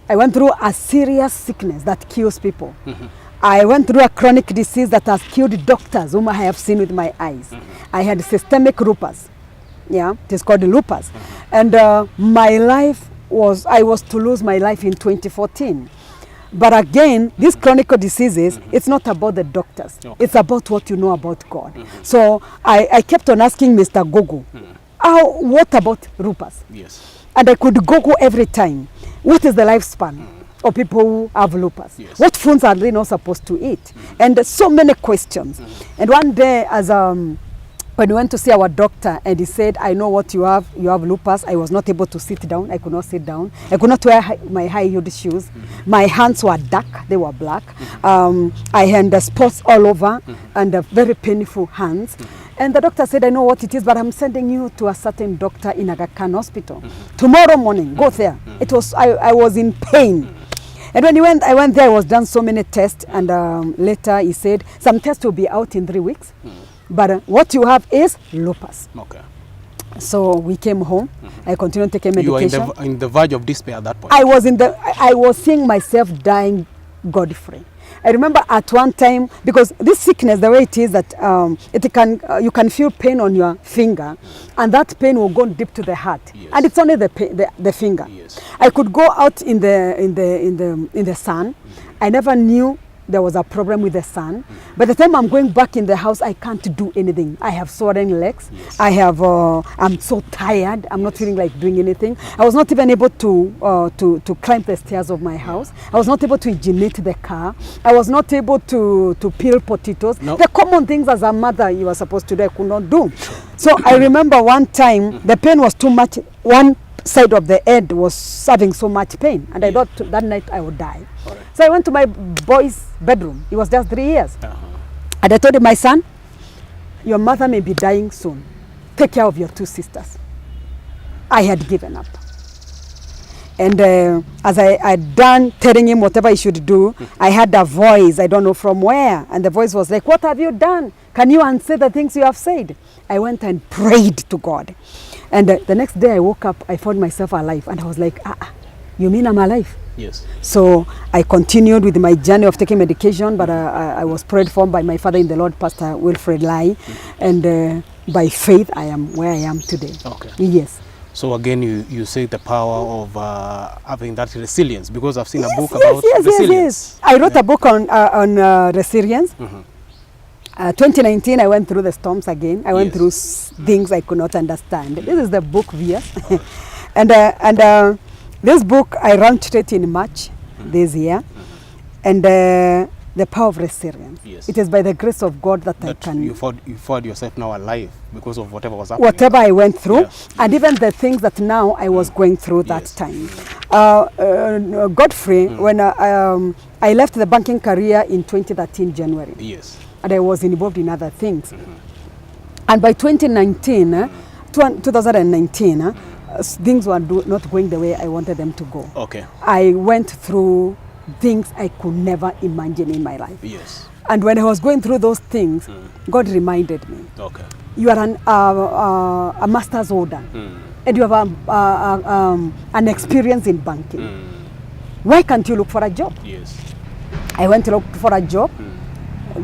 I went through a serious sickness that kills people. I went through a chronic disease that has killed doctors whom I have seen with my eyes. I had systemic lupus. Yeah, it is called lupus. And my life was, I was to lose my life in 2014. But again, these chronic diseases, it's not about the doctors. It's about what you know about God. So I kept on asking Mr. Gogo, what about lupus? Yes. And I could Google every time. What is the lifespan of people who have lupus? Yes. What foods are they not supposed to eat? And so many questions. And one day, as when we went to see our doctor, and he said, I know what you have lupus. I was not able to sit down. I could not sit down. I could not wear my high-heeled shoes. My hands were dark. They were black. I had spots all over and very painful hands. And the doctor said, I know what it is, but I'm sending you to a certain doctor in Aga Khan Hospital. Tomorrow morning, go there. It was, I was in pain. And when I went there, I was done so many tests. And later he said, some tests will be out in 3 weeks. But what you have is lupus. Okay. So we came home. I continued taking medication. You were in the verge of despair at that point. I was seeing myself dying God-free. I remember at one time, because this sickness, the way it is that you can feel pain on your finger, and that pain will go deep to the heart, and it's only the finger. Yes. I could go out in the sun. I never knew there was a problem with the sun. By the time I'm going back in the house, I can't do anything. I have swollen legs. I'm so tired. I'm not feeling like doing anything. I was not even able to climb the stairs of my house. I was not able to hygienate the car. I was not able to peel potatoes. No. The common things as a mother you were supposed to do, I could not do. So I remember one time the pain was too much. One side of the head was having so much pain, and I thought that night I would die. Right. So I went to my boy's bedroom. He was just 3 years. And I told him, my son, your mother may be dying soon. Take care of your 2 sisters. I had given up. And as I had done telling him whatever he should do, I had a voice, I don't know from where. And the voice was like, what have you done? Can you unsay the things you have said? I went and prayed to God. And the next day I woke up, I found myself alive. And I was like, you mean I'm alive? Yes. So I continued with my journey of taking medication, but I was prayed for by my father in the Lord, Pastor Wilfred Lai. And by faith, I am where I am today. Okay. Yes. So again, you say the power of having that resilience, because I've seen a book about resilience. Yes. I wrote a book on resilience. 2019, I went through the storms again. I went through things I could not understand. This is the book, Via. and this book, I launched it in March this year. And the power of resilience. Yes. It is by the grace of God that I can... You found yourself now alive because of whatever was happening. Whatever I went through, and even the things that now I was going through that time. Godfrey, when I left the banking career in 2013 January. Yes. And I was involved in other things. And by 2019, things were not going the way I wanted them to go. Okay. I went through things I could never imagine in my life. Yes. And when I was going through those things, God reminded me, okay, you are a master's holder, and you have an experience in banking. Why can't you look for a job? Yes. I went to look for a job.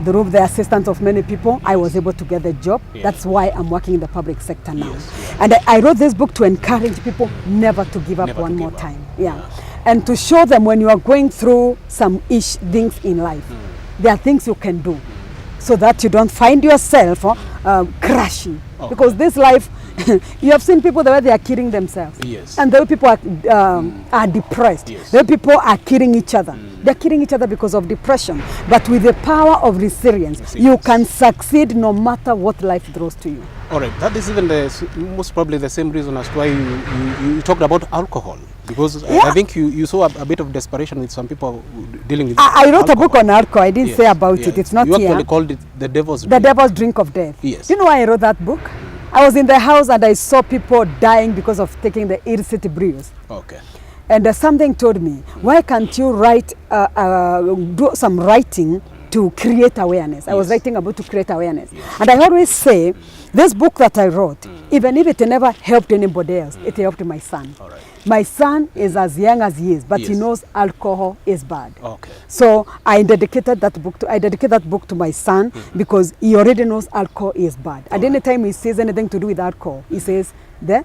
Through the assistance of many people, I was able to get the job. That's why I'm working in the public sector now. And I wrote this book to encourage people never to give up one more time. And to show them when you are going through some things in life, there are things you can do so that you don't find yourself crashing. Because this life, you have seen people the way they are killing themselves. Yes. And the way people are depressed. Yes. The way people are killing each other. They're killing each other because of depression. But with the power of resilience, you can succeed no matter what life throws to you. All right, that is even most probably the same reason as to why you talked about alcohol. Because I think you saw a bit of desperation with some people dealing with I wrote a book on alcohol. I didn't say about it. It's not you here. You actually called it The Devil's Drink. The Devil's Drink of Death. Yes. You know why I wrote that book? I was in the house and I saw people dying because of taking the illicit brews. Okay. And something told me, why can't you write, do some writing to create awareness. I was Yes. writing about to create awareness. And I always say, this book that I wrote, even if it never helped anybody else, it helped my son. All right. My son is as young as he is, but he Yes. knows alcohol is bad. Okay. So I dedicated that book to my son because he already knows alcohol is bad. And anytime he says anything to do with alcohol, he says the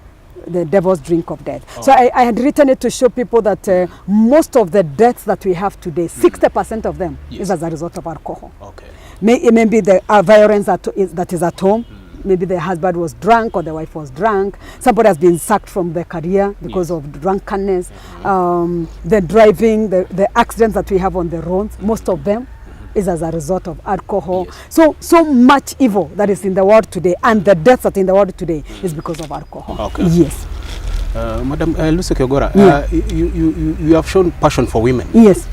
devil's drink of death. So I had written it to show people that most of the deaths that we have today, 60% of them is as a result of alcohol. Okay. Maybe the violence that is at home. Maybe the husband was drunk or the wife was drunk. Somebody has been sacked from their career because of drunkenness. The driving, the accidents that we have on the roads, most of them is as a result of alcohol. So much evil that is in the world today, and the deaths that in the world today is because of alcohol. Okay. Yes. Madam Lucy Kiogora, you have shown passion for women. Yes.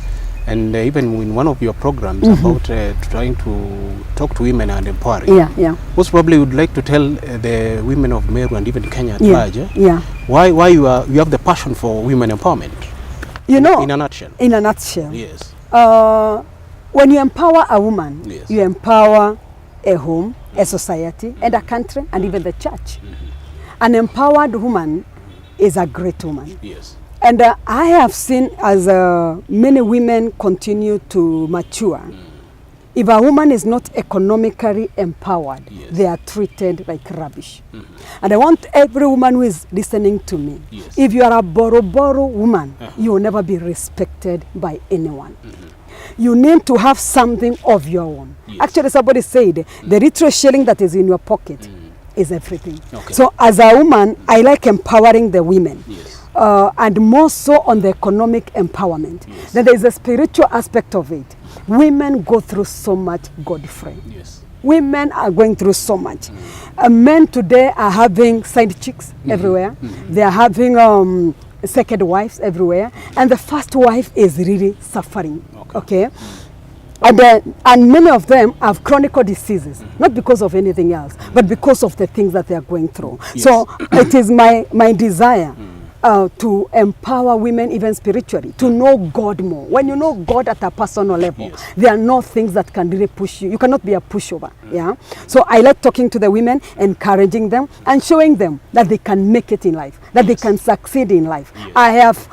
And even in one of your programs about trying to talk to women and empowering. Yeah. Most probably would like to tell the women of Meru and even Kenya at large, why you have the passion for women empowerment. You know, in a nutshell. In a nutshell. Yes. When you empower a woman, Yes. you empower a home, a society, and a country, and even the church. An empowered woman is a great woman. Yes. And I have seen as many women continue to mature, if a woman is not economically empowered, they are treated like rubbish. And I want every woman who is listening to me, if you are a boro woman, you will never be respected by anyone. You need to have something of your own. Actually, somebody said, the little shilling that is in your pocket is everything. Okay. So as a woman, I like empowering the women. Yes. And more so on the economic empowerment. Then there is a spiritual aspect of it. Women go through so much, Godfrey. Yes. Women are going through so much. Men today are having side chicks everywhere. They are having second wives everywhere. And the first wife is really suffering. Okay? And many of them have chronic diseases, not because of anything else, but because of the things that they are going through. So it is my desire to empower women even spiritually, to know God more. When you know God at a personal level, there are no things that can really push you. You cannot be a pushover. Yeah. So I like talking to the women, encouraging them, and showing them that they can make it in life, that they can succeed in life.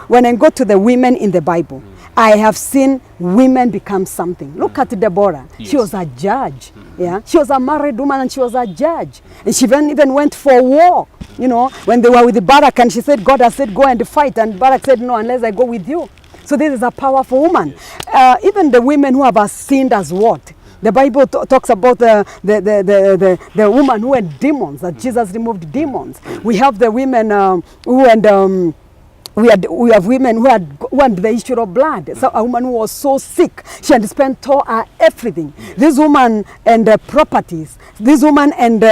When I go to the women in the Bible, I have seen women become something. Look at Deborah. She was a judge. Yeah, she was a married woman and she was a judge. And she even went for war. You know, when they were with Barak and she said, God has said, go and fight. And Barak said, no, unless I go with you. So this is a powerful woman. Even the women who have sinned as what? The Bible talks about the woman who had demons, that Jesus removed demons. We have the women who had... We have women who had the issue of blood. So a woman who was so sick, she had spent all her everything. This woman and properties, this woman and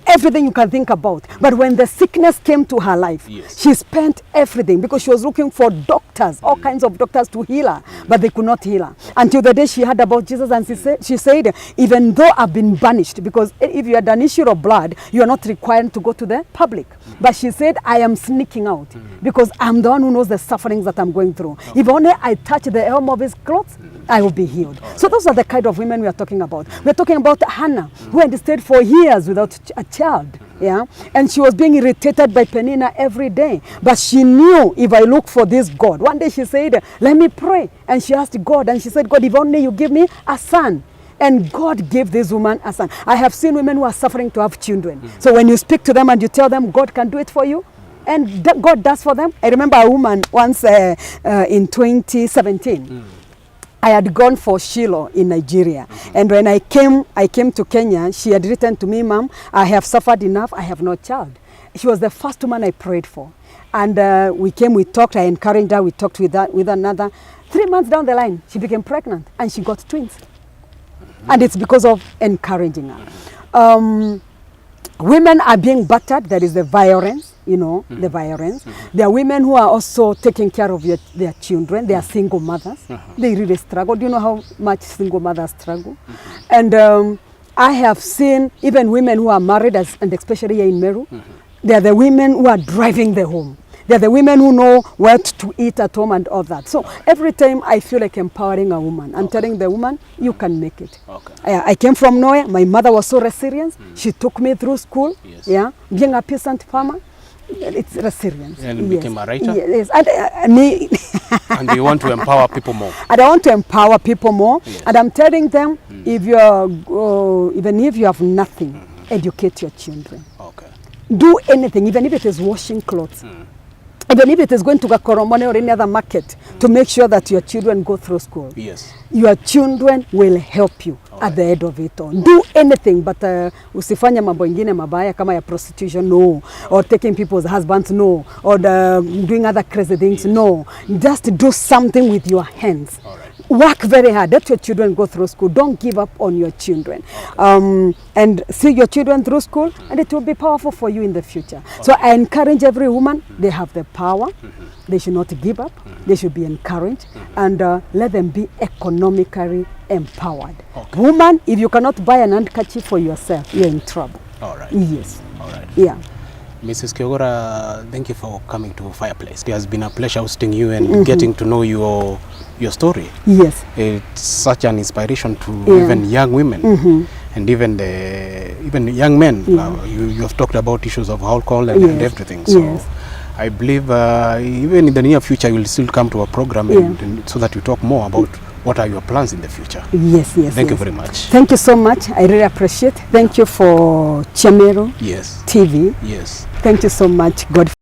everything you can think about. But when the sickness came to her life, she spent everything because she was looking for doctors, all kinds of doctors to heal her, but they could not heal her. Until the day she heard about Jesus and she said, even though I've been banished, because if you had an issue of blood, you are not required to go to the public. But she said, I am sneaking out because I'm the one who knows the sufferings that I'm going through. If only I touch the hem of his clothes, I will be healed. So those are the kind of women we are talking about. We're talking about Hannah, who had stayed for years without a child. Yeah, and she was being irritated by Penina every day. But she knew, if I look for this God. One day she said, let me pray. And she asked God, and she said, God, if only you give me a son. And God gave this woman a son. I have seen women who are suffering to have children. So when you speak to them and you tell them God can do it for you, and God does for them. I remember a woman once in 2017. I had gone for Shiloh in Nigeria. And when I came to Kenya, she had written to me, Mom, I have suffered enough, I have no child. She was the first woman I prayed for. And we talked, I encouraged her, we talked with another. 3 months down the line, she became pregnant and she got twins. And it's because of encouraging her. Women are being battered, there is the violence, the violence. There are women who are also taking care of their children. They are single mothers. They really struggle. Do you know how much single mothers struggle? And I have seen even women who are married, and especially here in Meru, they are the women who are driving the home. They're the women who know what to eat at home and all that. So every time I feel like empowering a woman. I'm telling the woman, you can make it. Okay. I came from nowhere. My mother was so resilient. She took me through school. Yes. Yeah, being a peasant farmer. It's resilience. And you became a writer? Yes. And me and you want to empower people more? And I want to empower people more. Yes. And I'm telling them, if you are, even if you have nothing, educate your children. Okay. Do anything, even if it is washing clothes. Even if it is going to Gakoromone or any other market, to make sure that your children go through school. Yes. Your children will help you at the end of it all. Do anything, but usifanye mambo ingine mabaya kama ya prostitution, no. Or taking people's husbands, no. Or doing other crazy things, no. Just do something with your hands. Work very hard. Let your children go through school. Don't give up on your children. And see your children through school, and it will be powerful for you in the future. So I encourage every woman, they have the power. They should not give up. They should be encouraged, and let them be economically empowered. Woman, if you cannot buy an handkerchief for yourself, you're in trouble. All right. Yes. All right. Yeah. Mrs. Kiogora, thank you for coming to Fireplace. It has been a pleasure hosting you and getting to know your story. Yes. It's such an inspiration to even young women and even young men. You have talked about issues of alcohol and everything. So I believe even in the near future you will still come to a program and so that you talk more about what are your plans in the future. Yes. Thank you very much. Thank you so much. I really appreciate. Thank you for Chamero Yes. TV. Yes. Thank you so much. God